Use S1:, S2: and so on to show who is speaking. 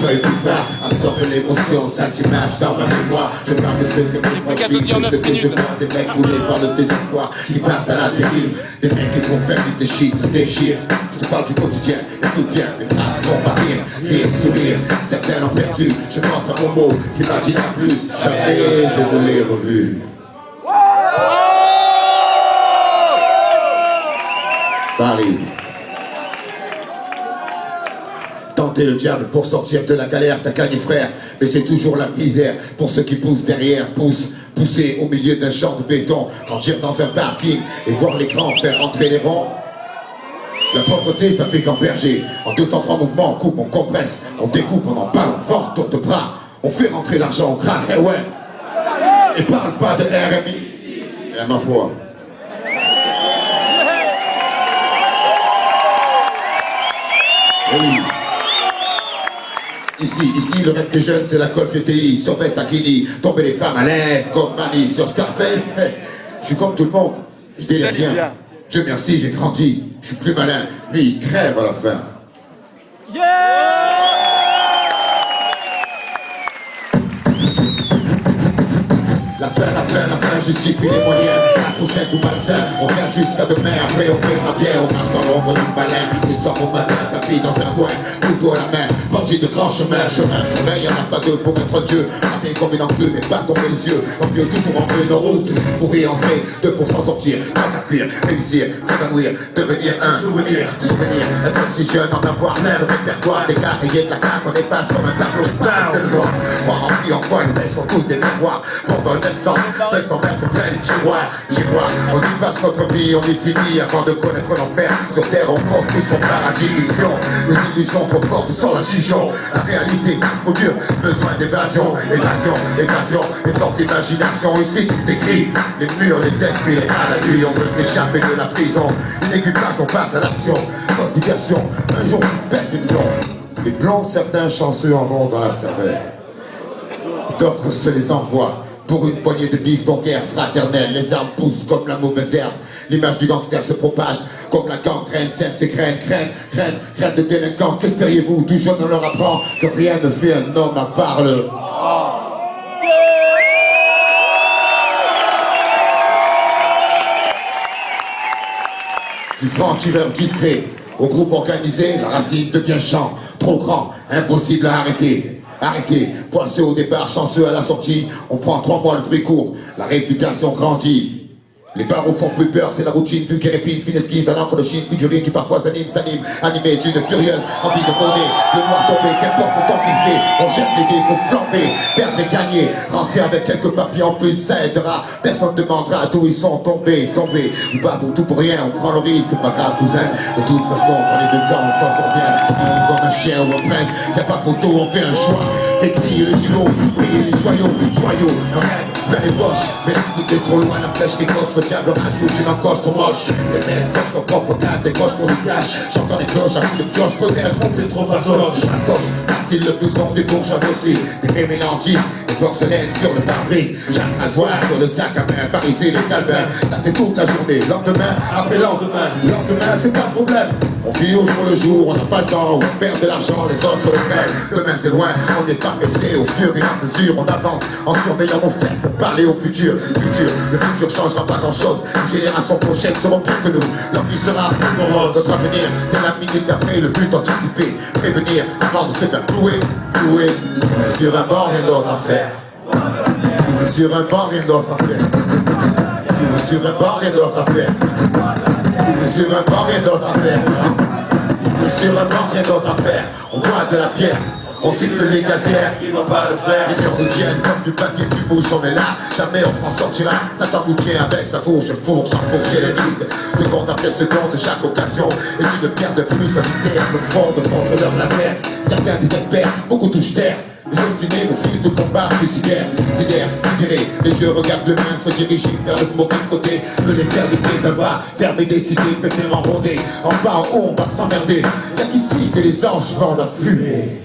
S1: feuille d'hiver, absorbe l'émotion, sale image dans ma mémoire. Je parle de ce que ce que je vois, des mecs coulés par le désespoir, qui partent à la dérive, des mecs qui vont faire des chiffres, se déchirent. Je te parle du quotidien, écoute bien, mes phrases vont pas rire, sourire. Certains ont perdu, je pense à mon mot qui m'a dit la plus. Jamais je ne l'ai revu. Ça arrive. Tenter le diable pour sortir de la galère, t'as qu'à dire frère, mais c'est toujours la misère pour ceux qui poussent derrière, pousser au milieu d'un champ de béton, rentrer dans un parking et voir l'écran faire rentrer les ronds. La pauvreté, ça fait qu'emberger. En 2 temps 3 mouvements, on coupe, on compresse, on découpe, on emballe, on vend, tour de bras, on fait rentrer l'argent, on craque, eh ouais. Et parle pas de RMI. Eh ma foi. Eh oui. Ici, le rêve des jeunes, c'est la colle GTI, survêt à Guinée, tomber les femmes à l'aise, comme Mani sur Scarface. Je suis comme tout le monde, je délire bien. Dieu merci, j'ai grandi, je suis plus malin, lui il crève à la fin. La fin justifie les moyens. 4 ou 5 ou 25, on vient jusqu'à demain. Après on verra bien, on marche dans l'ombre du malin. Les soirs au matin, tapis dans un coin, couteau à la main, bandit de grand chemin, y'en a pas deux pour être Dieu. Raté comme une enclume, mais pas tomber les yeux. Envieux toujours en une route, pour y entrer, 2 pour s'en sortir, pas qu'à cuire, réussir, s'évanouir, devenir un souvenir, être si jeune, en avoir plein le répertoire, des carrières de la carte, on efface comme un tableau, c'est le noir. Croire en qui en quoi, les mecs sont tous des mémoires, font dans le même sens, veulent s'en mettre plein les tiroirs, on y passe notre vie, on y finit avant de connaître l'enfer. Sur terre on construit son paradis fiction. Les illusions trop fortes sans la chichon. La réalité trop dure, besoin d'évasion. Évasion et forte imagination. Ici tout est gris, les murs, les esprits, les à la nuit. On veut s'échapper de la prison. Inéquitable, on passe à l'action. Sans diversion, un jour pète les plombs. Les blonds, certains chanceux en ont dans la cervelle. D'autres se les envoient. Pour une poignée de bif, donc guerre fraternelle. Les armes poussent comme la mauvaise herbe. L'image du gangster se propage comme la gangrène. Sème ses crânes de délinquants. Qu'espériez-vous? Tout jeune on leur apprend que rien ne fait un homme à part le... Du franc-tireur discret au groupe organisé, la racine devient champ. Trop grand, impossible à arrêter. Arrêtez, poisseux au départ, chanceux à la sortie. On prend 3 mois le prix court, la réputation grandit. Les barreaux font plus peur, c'est la routine, vu qu'érépine, fine esquisse à l'encre de Chine, figurine qui parfois s'anime, animé d'une furieuse envie de monnaie. Le noir tombé, qu'importe le temps qu'il fait, on jette les dés, faut flamber, perdre et gagner, rentrer avec quelques papiers en plus, ça aidera. Personne ne demandera d'où ils sont tombés, ou pas pour tout pour rien, on prend le risque, pas grave cousin. De toute façon, dans les 2 cas, on s'en sort bien, comme un chien ou un prince, y'a pas photo, on fait un choix. Fait crier le gigot, briller les joyaux, on rêve, vers les poches, mais si t'es trop loin, la flèche ricoche, le diable rajoute une encoche trop moche. Les mecs cochent leur propre case, des coches pour du cash. J'entends les cloches, à coups de pioche, poser un trompe, c'est trop façon. Mascoche, facile le blouson des bourges aussi. Des mélanges, des porcelaines sur le pare-brise. Jacques Rasoir sur le sac à main, Parisé, les calbins. Ça c'est toute la journée, lendemain, après lendemain. Lendemain, c'est pas de problème. On vit au jour le jour, on n'a pas le temps, on perd de l'argent, les autres le prennent. Demain c'est loin, on n'est pas pressé, au fur et à mesure on avance en surveillant nos fesses pour parler au futur. Le futur changera pas grand chose, les générations prochaines seront pires que nous. Leur vie sera plus morose, notre avenir, c'est la minute d'après, le but anticipé. Prévenir avant de se faire clouer. Sur un banc, rien d'autre à faire. Sur un banc, rien d'autre à faire. Sur un banc, rien d'autre à faire. Sur un banc, rien d'autre à faire. Sur un banc, rien d'autre à faire. On boit de la bière, on siffle les gazières, il va pas le faire. Les cœurs nous tiennent comme du papier, du mouche, on est là. Jamais on s'en sortira, ça t'embouquait avec sa fourche, j'enfourche les risques. Seconde après seconde, chaque occasion est une pierre de plus à terre, me fondent contre leur laser. Certains désespèrent, beaucoup touchent terre. Les obstinés, nos fils de combat suicidaires, sidérés, les yeux regardent le main, se dirigent vers le mauvais côté de l'éternité là-bas, fermé, décidé, préférant rôder. En bas, en haut, on va s'emmerder. Y'a qu'ici que les anges vendent la fumée.